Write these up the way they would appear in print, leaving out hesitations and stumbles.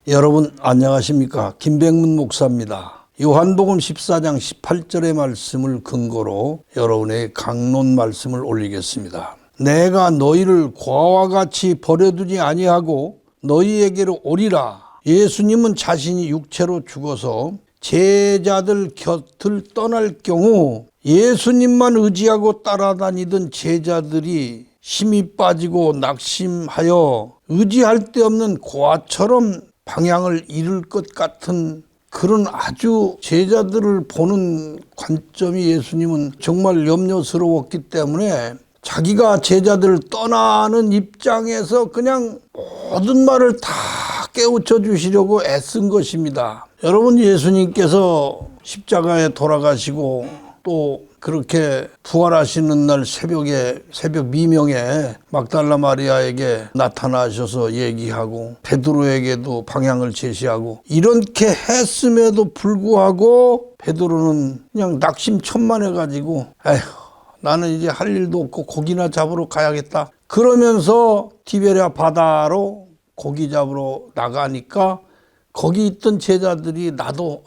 여러분 안녕하십니까? 김백문 목사입니다. 요한복음 14장 18절의 말씀을 근거로 여러분의 강론 말씀을 올리겠습니다. 내가 너희를 고아와 같이 버려두지 아니하고 너희에게로 오리라. 예수님은 자신이 육체로 죽어서 제자들 곁을 떠날 경우 예수님만 의지하고 따라다니던 제자들이 힘이 빠지고 낙심하여 의지할 데 없는 고아처럼 방향을 잃을 것 같은 그런 아주 제자들을 보는 관점이 예수님은 정말 염려스러웠기 때문에 자기가 제자들을 떠나는 입장에서 그냥 모든 말을 다 깨우쳐 주시려고 애쓴 것입니다. 여러분, 예수님께서 십자가에 돌아가시고 또 그렇게 부활하시는 날 새벽 미명에 막달라 마리아에게 나타나셔서 얘기하고 베드로에게도 방향을 제시하고 이렇게 했음에도 불구하고 베드로는 그냥 낙심천만해가지고 에휴, 나는 이제 할 일도 없고 고기나 잡으러 가야겠다 그러면서 티베리아 바다로 고기 잡으러 나가니까 거기 있던 제자들이 나도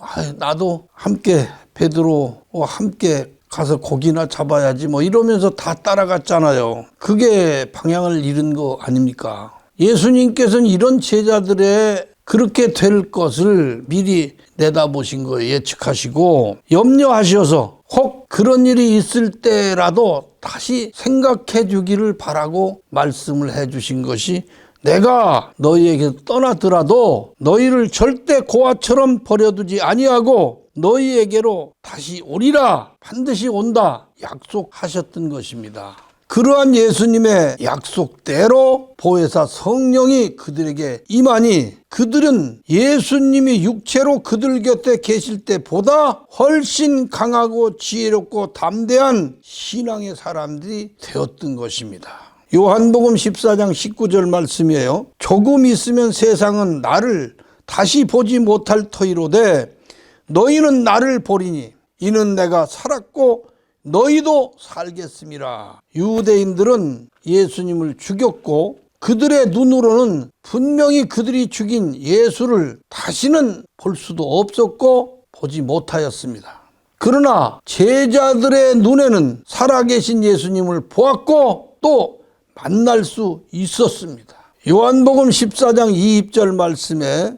함께 베드로와 함께 가서 고기나 잡아야지 뭐 이러면서 다 따라갔잖아요. 그게 방향을 잃은 거 아닙니까? 예수님께서는 이런 제자들의 그렇게 될 것을 미리 내다보신 거예요. 예측하시고 염려하셔서 혹 그런 일이 있을 때라도 다시 생각해 주기를 바라고 말씀을 해 주신 것이 내가 너희에게 떠나더라도 너희를 절대 고아처럼 버려두지 아니하고 너희에게로 다시 오리라. 반드시 온다 약속하셨던 것입니다. 그러한 예수님의 약속대로 보혜사 성령이 그들에게 임하니 그들은 예수님이 육체로 그들 곁에 계실 때보다 훨씬 강하고 지혜롭고 담대한 신앙의 사람들이 되었던 것입니다. 요한복음 14장 19절 말씀이에요. 조금 있으면 세상은 나를 다시 보지 못할 터이로되 너희는 나를 보리니 이는 내가 살았고 너희도 살겠음이라. 유대인들은 예수님을 죽였고 그들의 눈으로는 분명히 그들이 죽인 예수를 다시는 볼 수도 없었고 보지 못하였습니다. 그러나 제자들의 눈에는 살아계신 예수님을 보았고 또 만날 수 있었습니다. 요한복음 14장 20절 말씀에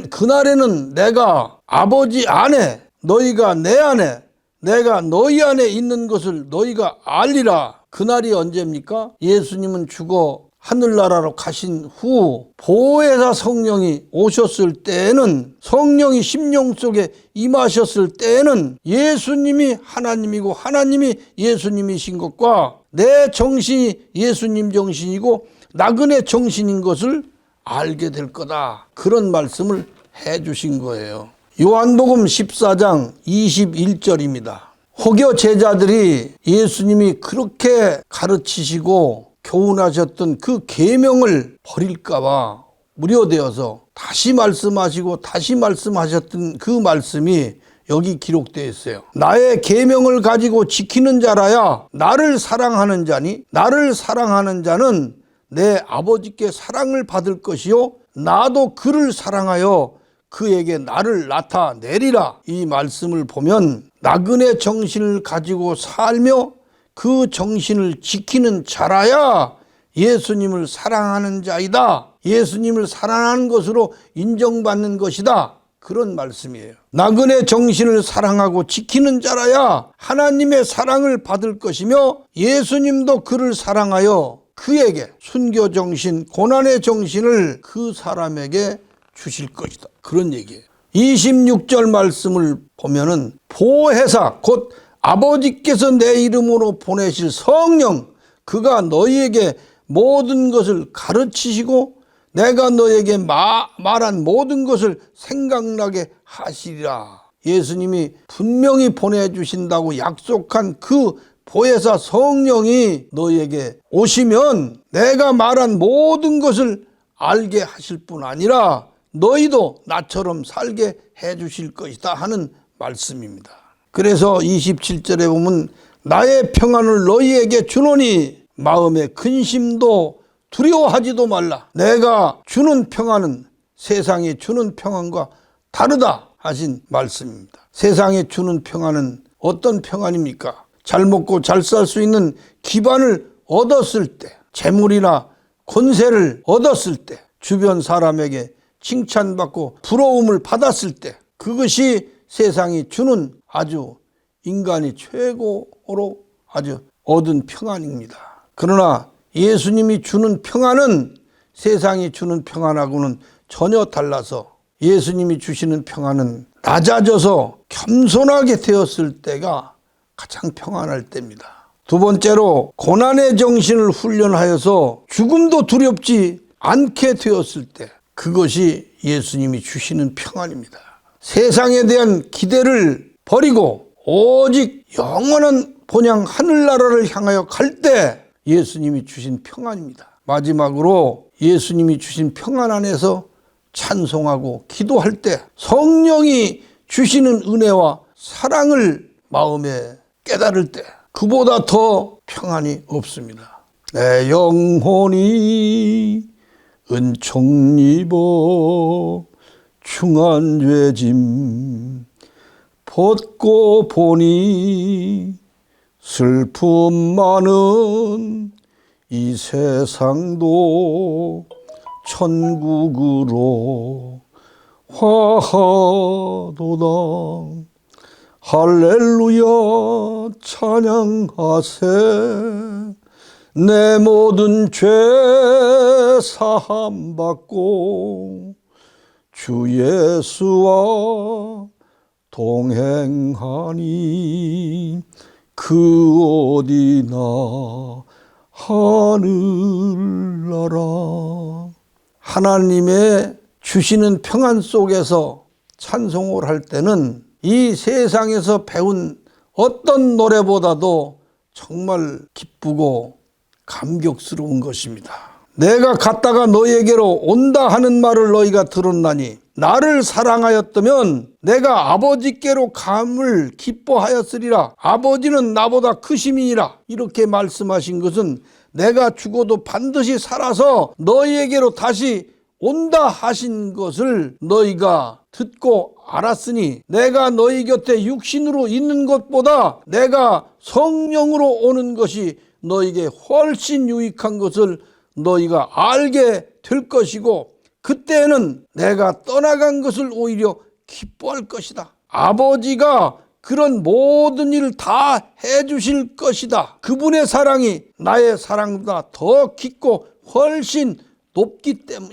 그날에는 내가 아버지 안에 너희가 내 안에 내가 너희 안에 있는 것을 너희가 알리라. 그날이 언제입니까? 예수님은 죽어 하늘나라로 가신 후 보혜사 성령이 오셨을 때에는 성령이 심령 속에 임하셨을 때에는 예수님이 하나님이고 하나님이 예수님이신 것과 내 정신이 예수님 정신이고 나그네 정신인 것을 알게 될 거다. 그런 말씀을 해 주신 거예요. 요한복음 14장 21절입니다. 혹여 제자들이 예수님이 그렇게 가르치시고 교훈하셨던 그 계명을 버릴까 봐 우려되어서 다시 말씀하시고 다시 말씀하셨던 그 말씀이 여기 기록되어 있어요. 나의 계명을 가지고 지키는 자라야 나를 사랑하는 자니 나를 사랑하는 자는 내 아버지께 사랑을 받을 것이요 나도 그를 사랑하여 그에게 나를 나타내리라. 이 말씀을 보면 나그네 정신을 가지고 살며 그 정신을 지키는 자라야 예수님을 사랑하는 자이다. 예수님을 사랑하는 것으로 인정받는 것이다. 그런 말씀이에요. 나그네 정신을 사랑하고 지키는 자라야 하나님의 사랑을 받을 것이며 예수님도 그를 사랑하여 그에게 순교 정신, 고난의 정신을 그 사람에게 주실 것이다. 그런 얘기예요. 26절 말씀을 보면은 보혜사 곧 아버지께서 내 이름으로 보내실 성령 그가 너희에게 모든 것을 가르치시고 내가 너에게 말한 모든 것을 생각나게 하시리라. 예수님이 분명히 보내주신다고 약속한 그 보혜사 성령이 너희에게 오시면 내가 말한 모든 것을 알게 하실 뿐 아니라 너희도 나처럼 살게 해 주실 것이다 하는 말씀입니다. 그래서 27절에 보면 나의 평안을 너희에게 주노니 마음의 근심도 두려워하지도 말라. 내가 주는 평안은 세상에 주는 평안과 다르다 하신 말씀입니다. 세상에 주는 평안은 어떤 평안입니까? 잘 먹고 잘 살 수 있는 기반을 얻었을 때, 재물이나 권세를 얻었을 때, 주변 사람에게 칭찬받고 부러움을 받았을 때, 그것이 세상이 주는 아주 인간이 최고로 아주 얻은 평안입니다. 그러나 예수님이 주는 평안은 세상이 주는 평안하고는 전혀 달라서 예수님이 주시는 평안은 낮아져서 겸손하게 되었을 때가 가장 평안할 때입니다. 두 번째로 고난의 정신을 훈련하여서 죽음도 두렵지 않게 되었을 때, 그것이 예수님이 주시는 평안입니다. 세상에 대한 기대를 버리고 오직 영원한 본향 하늘나라를 향하여 갈 때 예수님이 주신 평안입니다. 마지막으로 예수님이 주신 평안 안에서 찬송하고 기도할 때 성령이 주시는 은혜와 사랑을 마음에 깨달을 때 그보다 더 평안이 없습니다. 내 영혼이 은총 입어 중한 죄짐 벗고 보니 슬픔 많은 이 세상도 천국으로 화하도다. 할렐루야 찬양하세. 내 모든 죄 사함 받고 주 예수와 동행하니 그 어디나 하늘나라. 하나님의 주시는 평안 속에서 찬송을 할 때는 이 세상에서 배운 어떤 노래보다도 정말 기쁘고 감격스러운 것입니다. 내가 갔다가 너희에게로 온다 하는 말을 너희가 들었나니 나를 사랑하였다면 내가 아버지께로 감을 기뻐하였으리라. 아버지는 나보다 크심이니라. 이렇게 말씀하신 것은 내가 죽어도 반드시 살아서 너희에게로 다시 온다 하신 것을 너희가 듣고 알았으니 내가 너희 곁에 육신으로 있는 것보다 내가 성령으로 오는 것이 너희에게 훨씬 유익한 것을 너희가 알게 될 것이고 그때는 내가 떠나간 것을 오히려 기뻐할 것이다. 아버지가 그런 모든 일을 다 해주실 것이다. 그분의 사랑이 나의 사랑보다 더 깊고 훨씬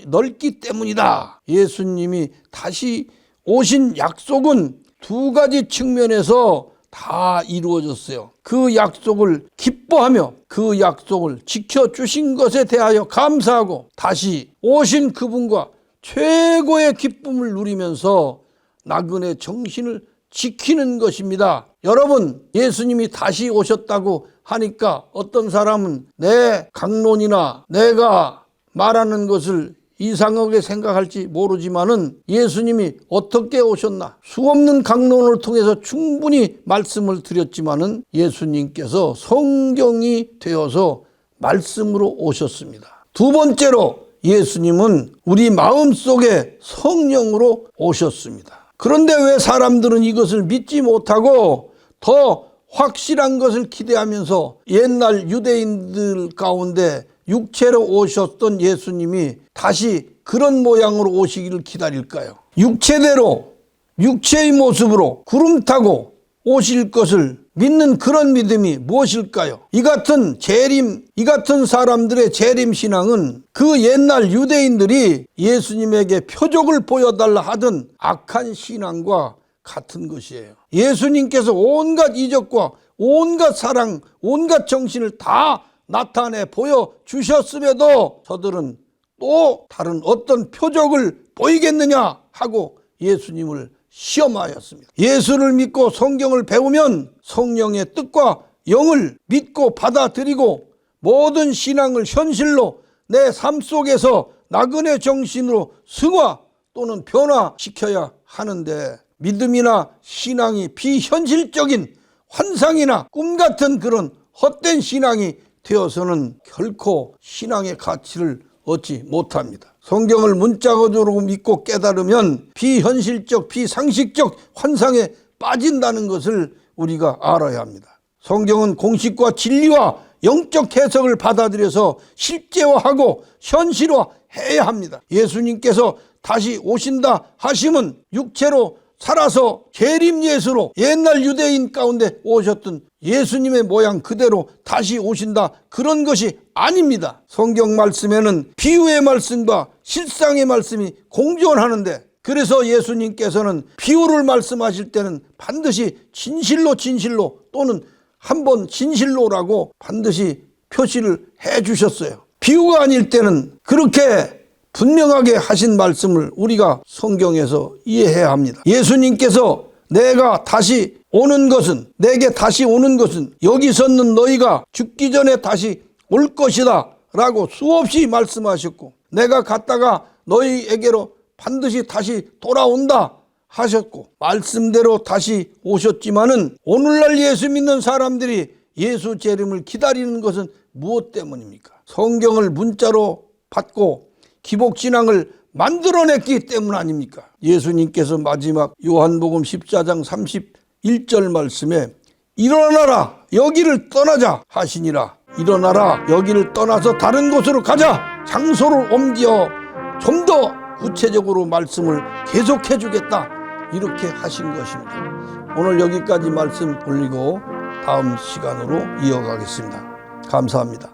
넓기 때문이다. 예수님이 다시 오신 약속은 두 가지 측면에서 다 이루어졌어요. 그 약속을 기뻐하며 그 약속을 지켜주신 것에 대하여 감사하고 다시 오신 그분과 최고의 기쁨을 누리면서 나그네 정신을 지키는 것입니다. 여러분, 예수님이 다시 오셨다고 하니까 어떤 사람은 내 강론이나 내가 말하는 것을 이상하게 생각할지 모르지만은 예수님이 어떻게 오셨나? 수없는 강론을 통해서 충분히 말씀을 드렸지만은 예수님께서 성경이 되어서 말씀으로 오셨습니다. 두 번째로 예수님은 우리 마음속에 성령으로 오셨습니다. 그런데 왜 사람들은 이것을 믿지 못하고 더 확실한 것을 기대하면서 옛날 유대인들 가운데 육체로 오셨던 예수님이 다시 그런 모양으로 오시기를 기다릴까요? 육체대로 육체의 모습으로 구름 타고 오실 것을 믿는 그런 믿음이 무엇일까요? 이 같은 사람들의 재림 신앙은 그 옛날 유대인들이 예수님에게 표적을 보여달라 하던 악한 신앙과 같은 것이에요. 예수님께서 온갖 이적과 온갖 사랑, 온갖 정신을 다 나타내 보여주셨음에도 저들은 또 다른 어떤 표적을 보이겠느냐 하고 예수님을 시험하였습니다. 예수를 믿고 성경을 배우면 성령의 뜻과 영을 믿고 받아들이고 모든 신앙을 현실로 내 삶 속에서 나그네 정신으로 승화 또는 변화시켜야 하는데 믿음이나 신앙이 비현실적인 환상이나 꿈 같은 그런 헛된 신앙이 되어서는 결코 신앙의 가치를 얻지 못합니다. 성경을 문자적으로 믿고 깨달으면 비현실적, 비상식적 환상에 빠진다는 것을 우리가 알아야 합니다. 성경은 공식과 진리와 영적 해석을 받아들여서 실제화하고 현실화해야 합니다. 예수님께서 다시 오신다 하심은 육체로 살아서 재림 예수로 옛날 유대인 가운데 오셨던 예수님의 모양 그대로 다시 오신다, 그런 것이 아닙니다. 성경 말씀에는 비유의 말씀과 실상의 말씀이 공존하는데, 그래서 예수님께서는 비유를 말씀하실 때는 반드시 진실로 또는 한번 진실로라고 반드시 표시를 해 주셨어요. 비유가 아닐 때는 그렇게 분명하게 하신 말씀을 우리가 성경에서 이해해야 합니다. 예수님께서 내게 다시 오는 것은 여기 섰는 너희가 죽기 전에 다시 올 것이다 라고 수없이 말씀하셨고, 내가 갔다가 너희에게로 반드시 다시 돌아온다 하셨고, 말씀대로 다시 오셨지만은 오늘날 예수 믿는 사람들이 예수 재림을 기다리는 것은 무엇 때문입니까? 성경을 문자로 받고 기복신앙을 만들어냈기 때문 아닙니까? 예수님께서 마지막 요한복음 14장 31절 말씀에 일어나라 여기를 떠나자 하시니라. 일어나라 여기를 떠나서 다른 곳으로 가자, 장소를 옮겨 좀 더 구체적으로 말씀을 계속해 주겠다, 이렇게 하신 것입니다. 오늘 여기까지 말씀 올리고 다음 시간으로 이어가겠습니다. 감사합니다.